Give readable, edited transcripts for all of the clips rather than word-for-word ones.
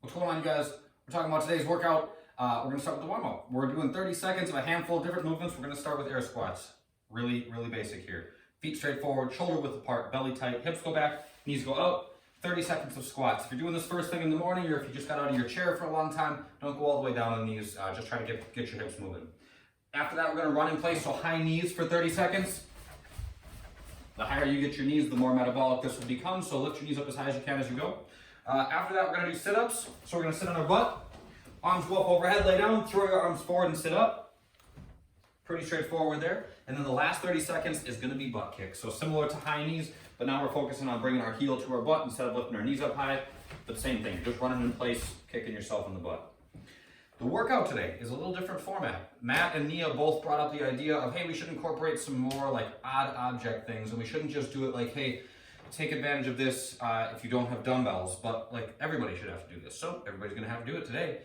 What's going on, you guys? We're talking about today's workout. We're going to start with the warm-up. We're doing 30 seconds of a handful of different movements. We're going to start with air squats. Really basic here. Feet straight forward, shoulder width apart, belly tight, hips go back, knees go out. 30 seconds of squats. If you're doing this first thing in the morning, or if you just got out of your chair for a long time, don't go all the way down on the knees. Just try to get your hips moving. After that, we're going to run in place, so high knees for 30 seconds. The higher you get your knees, the more metabolic this will become, so lift your knees up as high as you can as you go. After that, we're going to do sit-ups. So we're going to sit on our butt. Arms go up overhead, lay down, throw your arms forward and sit up. Pretty straightforward there. And then the last 30 seconds is going to be butt kicks. So similar to high knees, but now we're focusing on bringing our heel to our butt instead of lifting our knees up high. But same thing, just running in place, kicking yourself in the butt. The workout today is a little different format. Matt and Nia both brought up the idea of, hey, we should incorporate some more like odd object things, and we shouldn't just do it like, hey, take advantage of this if you don't have dumbbells, but like everybody should have to do this. So everybody's gonna have to do it today.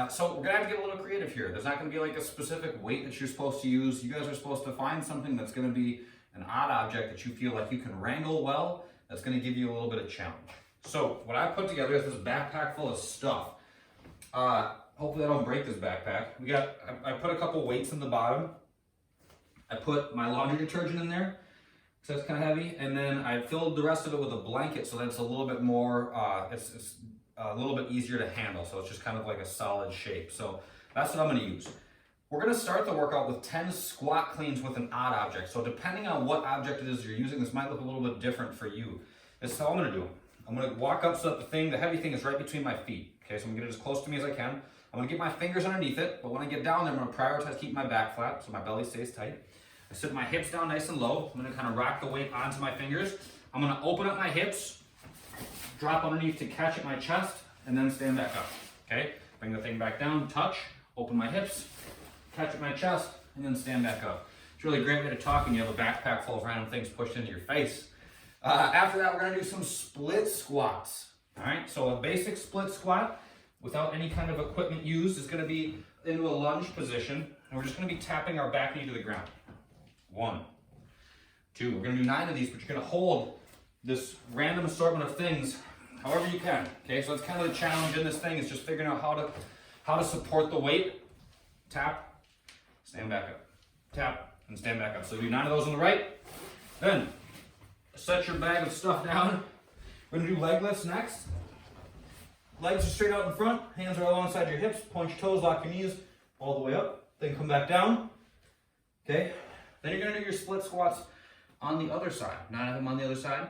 So we're gonna have to get a little creative here. There's not gonna be like a specific weight that you're supposed to use. You guys are supposed to find something that's gonna be an odd object that you feel like you can wrangle well, that's gonna give you a little bit of challenge. So what I put together is this backpack full of stuff. Hopefully I don't break this backpack. I put a couple weights in the bottom. I put my laundry detergent in there, so it's kind of heavy, and then I filled the rest of it with a blanket so that it's a little bit more, it's a little bit easier to handle, so it's just kind of like a solid shape. So that's what I'm going to use. We're going to start the workout with 10 squat cleans with an odd object. So depending on what object it is you're using, this might look a little bit different for you. This is how I'm going to do them. I'm going to walk up so that the heavy thing is right between my feet. Okay, so I'm going to get it as close to me as I can. I'm going to get my fingers underneath it, but when I get down there, I'm going to prioritize keeping my back flat so my belly stays tight. I sit my hips down nice and low. I'm going to kind of rock the weight onto my fingers. I'm going to open up my hips, drop underneath to catch at my chest, and then stand back up. Okay? Bring the thing back down, touch, open my hips, catch at my chest, and then stand back up. It's really a great way to talk when you have a backpack full of random things pushed into your face. After that, we're going to do some split squats. All right? So a basic split squat without any kind of equipment used is going to be into a lunge position, and we're just going to be tapping our back knee to the ground. 1, 2. We're going to do 9 of these, but you're going to hold this random assortment of things however you can. Okay, so that's kind of the challenge in this thing, is just figuring out how to support the weight. Tap, stand back up. Tap, and stand back up. So do 9 of those on the right. Then set your bag of stuff down. We're going to do leg lifts next. Legs are straight out in front, hands are alongside your hips, point your toes, lock your knees all the way up, then come back down. Okay, then you're going to do your split squats on the other side. 9 of them on the other side.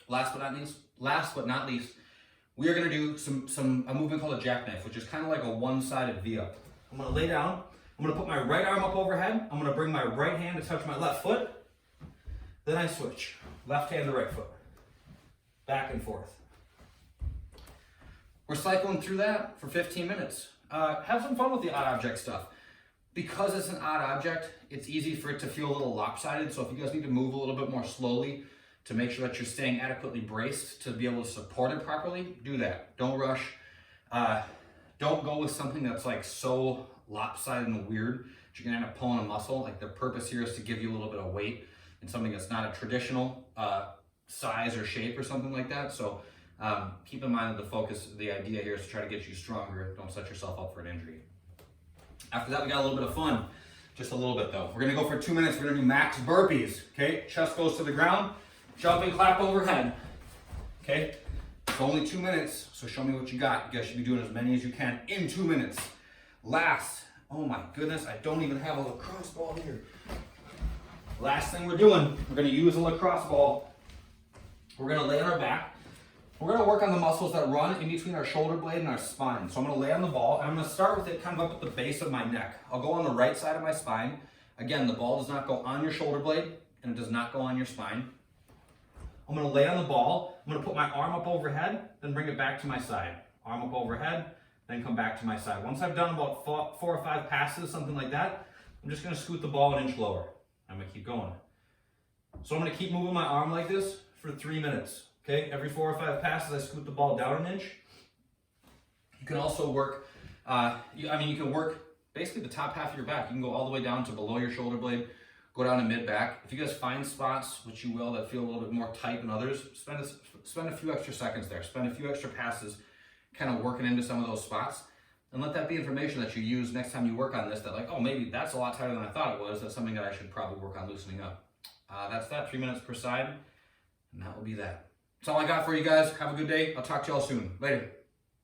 Last but not least, we are going to do a movement called a jackknife, which is kind of like a one-sided V-up. I'm going to lay down. I'm going to put my right arm up overhead. I'm going to bring my right hand to touch my left foot. Then I switch. Left hand to right foot. Back and forth. We're cycling through that for 15 minutes. Have some fun with the odd object stuff. Because it's an odd object, it's easy for it to feel a little lopsided. So if you guys need to move a little bit more slowly to make sure that you're staying adequately braced to be able to support it properly, do that. Don't rush. Don't go with something that's like so lopsided and weird that you're gonna end up pulling a muscle. Like the purpose here is to give you a little bit of weight in something that's not a traditional size or shape or something like that. So keep in mind that the idea here is to try to get you stronger. Don't set yourself up for an injury. After that, we got a little bit of fun. Just a little bit though. We're gonna go for 2 minutes. We're gonna do max burpees. Okay, chest goes to the ground, jumping clap overhead. Okay, it's only 2 minutes, so show me what you got. You guys should be doing as many as you can in 2 minutes. Last, oh my goodness, I don't even have a lacrosse ball here. Last thing we're doing, we're gonna use a lacrosse ball. We're gonna lay on our back. We're going to work on the muscles that run in between our shoulder blade and our spine. So I'm going to lay on the ball, and I'm going to start with it kind of up at the base of my neck. I'll go on the right side of my spine. Again, the ball does not go on your shoulder blade, and it does not go on your spine. I'm going to lay on the ball. I'm going to put my arm up overhead, then bring it back to my side. Arm up overhead, then come back to my side. Once I've done about 4 or 5 passes, something like that, I'm just going to scoot the ball an inch lower. I'm going to keep going. So I'm going to keep moving my arm like this for 3 minutes. Okay, every 4 or 5 passes, I scoot the ball down an inch. You can also work, you can work basically the top half of your back. You can go all the way down to below your shoulder blade, go down to mid-back. If you guys find spots, which you will, that feel a little bit more tight than others, spend a few extra seconds there. Spend a few extra passes kind of working into some of those spots. And let that be information that you use next time you work on this, that like, oh, maybe that's a lot tighter than I thought it was. That's something that I should probably work on loosening up. That's that, 3 minutes per side. And that will be that. That's all I got for you guys. Have a good day. I'll talk to y'all soon. Later.